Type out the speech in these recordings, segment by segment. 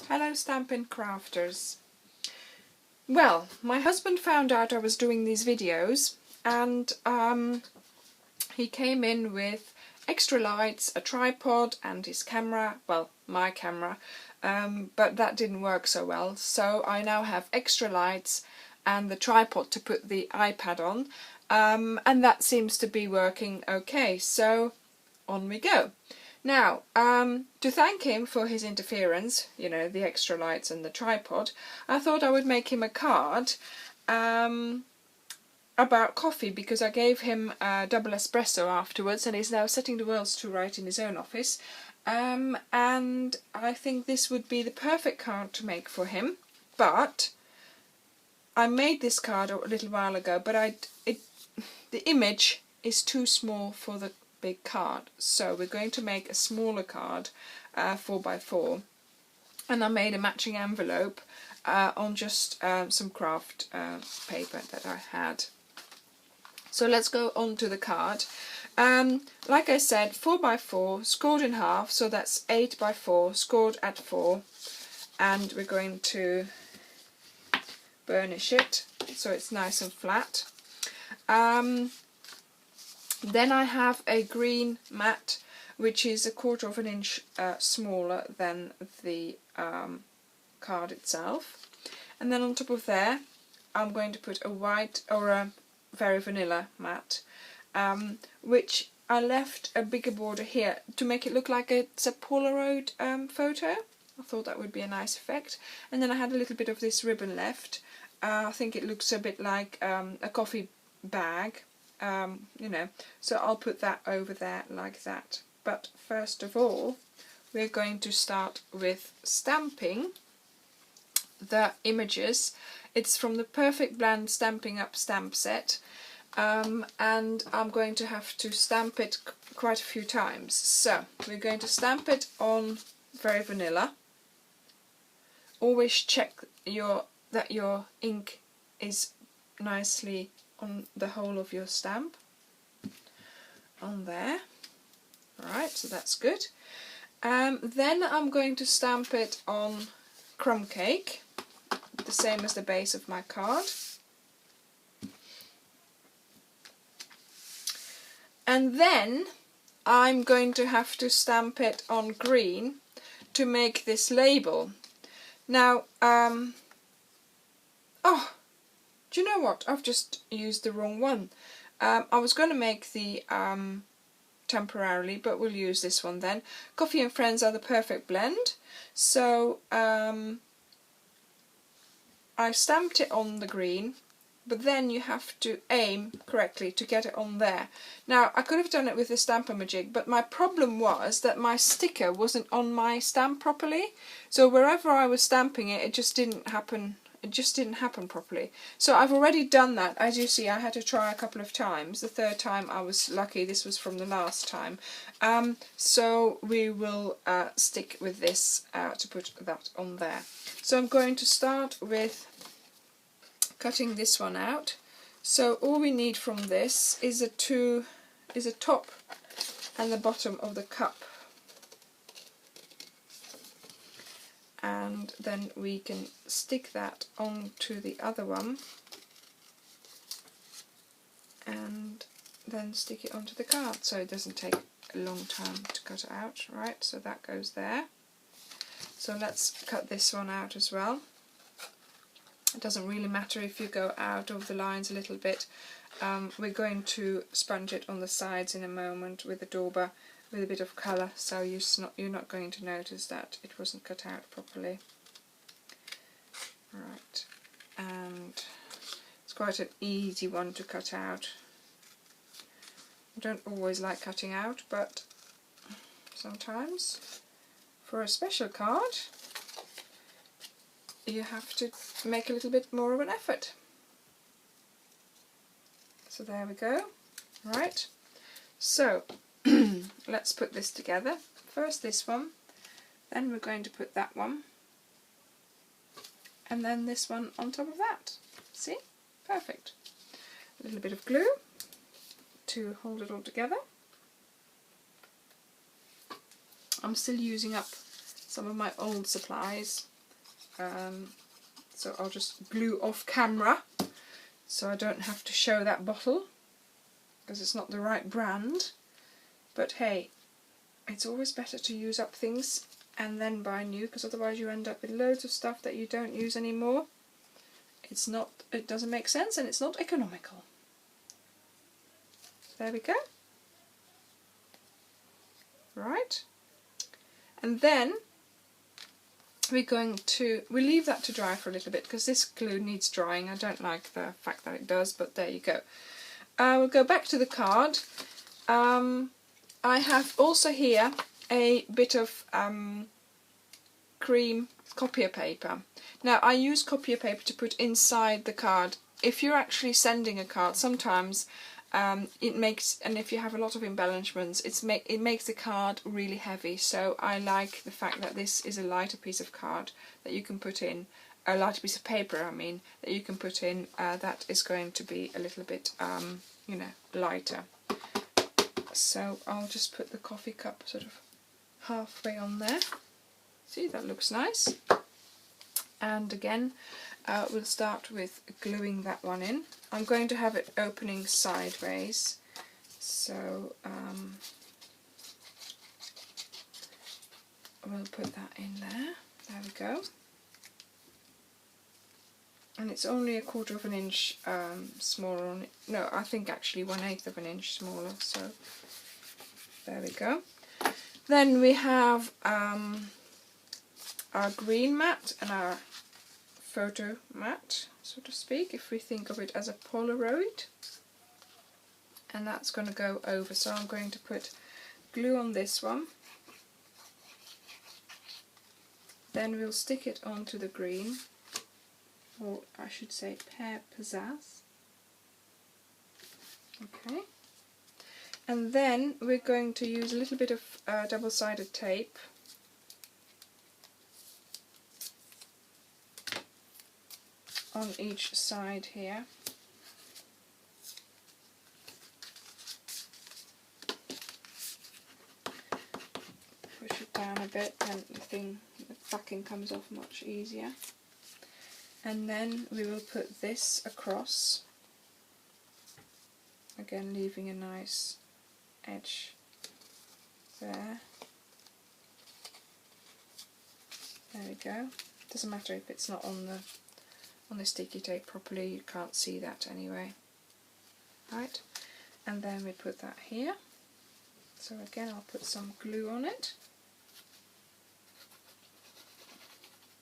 Hello Stampin' Crafters. Well, my husband found out I was doing these videos and he came in with extra lights, a tripod and his camera, well, my camera, but that didn't work so well, so I now have extra lights and the tripod to put the iPad on, and that seems to be working okay, so on we go. Now, to thank him for his interference, you know, the extra lights and the tripod, I thought I would make him a card about coffee, because I gave him a double espresso afterwards and he's now setting the worlds to right in his own office. And I think this would be the perfect card to make for him, but I made this card a little while ago, but the image is too small for the big card, so we're going to make a smaller card, 4x4, and I made a matching envelope on just some craft paper that I had. So let's go on to the card. Like I said, 4x4 scored in half, so that's 8x4 scored at 4, and we're going to burnish it so it's nice and flat. Then I have a green mat, which is 1/4 inch smaller than the card itself. And then on top of there, I'm going to put a white or a very vanilla mat, which I left a bigger border here to make it look like it's a Polaroid photo. I thought that would be a nice effect. And then I had a little bit of this ribbon left. I think it looks a bit like a coffee bag. You know, so I'll put that over there like that. But first of all, we're going to start with stamping the images. It's from the Perfect Blend Stamping Up stamp set, and I'm going to have to stamp it quite a few times. So we're going to stamp it on very vanilla. Always check that your ink is nicely on the whole of your stamp, on there. Right, so that's good. Then I'm going to stamp it on crumb cake, the same as the base of my card. And then I'm going to have to stamp it on green to make this label. Now, oh, do you know what? I've just used the wrong one. I was going to make the temporarily, but we'll use this one then. Coffee and Friends are the perfect blend. So I stamped it on the green, but then you have to aim correctly to get it on there. Now, I could have done it with the Stamp-O-Majig, but my problem was that my sticker wasn't on my stamp properly. So wherever I was stamping it, it just didn't happen. It just didn't happen properly. So I've already done that. As you see, I had to try a couple of times. The third time I was lucky. This was from the last time. So we will stick with this to put that on there. So I'm going to start with cutting this one out. So all we need from this is a top and the bottom of the cup. And then we can stick that onto the other one and then stick it onto the card, so it doesn't take a long time to cut it out. Right, so that goes there. So let's cut this one out as well. It doesn't really matter if you go out of the lines a little bit. We're going to sponge it on the sides in a moment with the dauber, with a bit of colour, so you're not going to notice that it wasn't cut out properly. Right, and it's quite an easy one to cut out. I don't always like cutting out, but sometimes for a special card you have to make a little bit more of an effort. So there we go. Right, so let's put this together. First this one, then we're going to put that one, and then this one on top of that. See? Perfect. A little bit of glue to hold it all together. I'm still using up some of my old supplies So I'll just glue off camera so I don't have to show that bottle because it's not the right brand. But hey, it's always better to use up things and then buy new, because otherwise you end up with loads of stuff that you don't use anymore. It doesn't make sense and it's not economical. There we go. Right. And then we'll leave that to dry for a little bit because this glue needs drying. I don't like the fact that it does, but there you go. We'll go back to the card. I have also here a bit of cream copier paper. Now I use copier paper to put inside the card. If you're actually sending a card, sometimes it makes, and if you have a lot of embellishments, it makes the card really heavy. So I like the fact that this is a lighter piece of card that you can put in, a lighter piece of paper, I mean, that you can put in. That is going to be a little bit, you know, lighter. So I'll just put the coffee cup sort of halfway on there. See, that looks nice. And again, we'll start with gluing that one in. I'm going to have it opening sideways, so we'll put that in there. There we go. And it's only a 1/4 of an inch smaller on it. No, I think actually 1/8 of an inch smaller, so there we go. Then we have our green mat and our photo mat, so to speak, if we think of it as a Polaroid. And that's going to go over, so I'm going to put glue on this one. Then we'll stick it onto the green, or I should say pear pizzazz. Okay. And then we're going to use a little bit of double-sided tape on each side here. Push it down a bit, and the backing comes off much easier. And then we will put this across, again leaving a nice edge there. There we go. Doesn't matter if it's not on the sticky tape properly, you can't see that anyway. Right, and then we put that here. So again, I'll put some glue on it.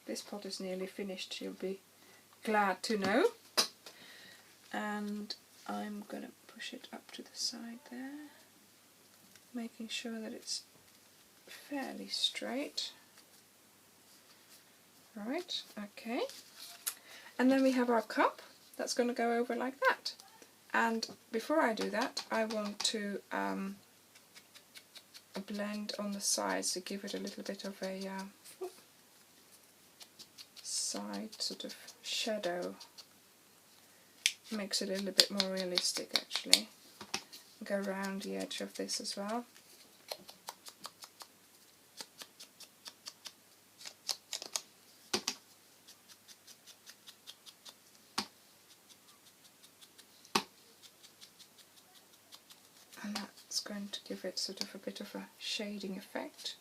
This pot is nearly finished, you'll be glad to know. And I'm going to push it up to the side there, making sure that it's fairly straight. Right, okay. And then we have our cup that's going to go over like that. And before I do that, I want to blend on the sides to give it a little bit of a side sort of shadow. Makes it a little bit more realistic actually. Go around the edge of this as well. And that's going to give it sort of a bit of a shading effect.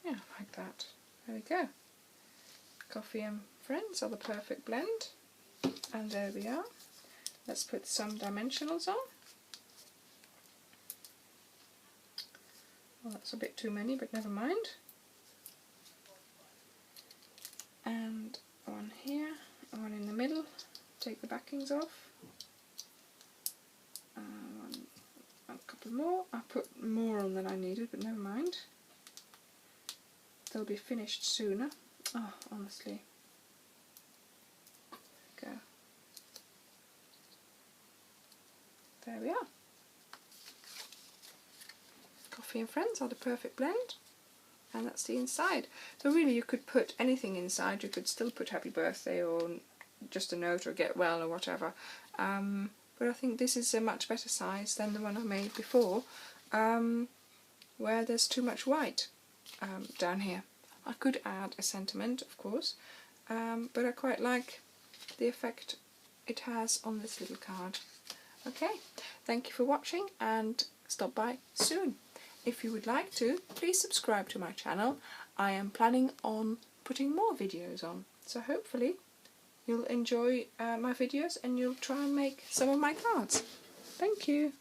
Yeah, like that. There we go. Coffee and Friends are the perfect blend. And there we are. Let's put some dimensionals on. Well, that's a bit too many, but never mind. And one here, one in the middle. Take the backings off. A couple more. I put more on than I needed, but never mind. They'll be finished sooner. Oh, honestly. Go. There we are. Coffee and Friends are the perfect blend. And that's the inside. So really you could put anything inside. You could still put happy birthday or just a note or get well or whatever. But I think this is a much better size than the one I made before, where there's too much white down here. I could add a sentiment, of course, but I quite like the effect it has on this little card. Okay, thank you for watching, and stop by soon. If you would like to, please subscribe to my channel. I am planning on putting more videos on, so hopefully you'll enjoy my videos and you'll try and make some of my cards. Thank you.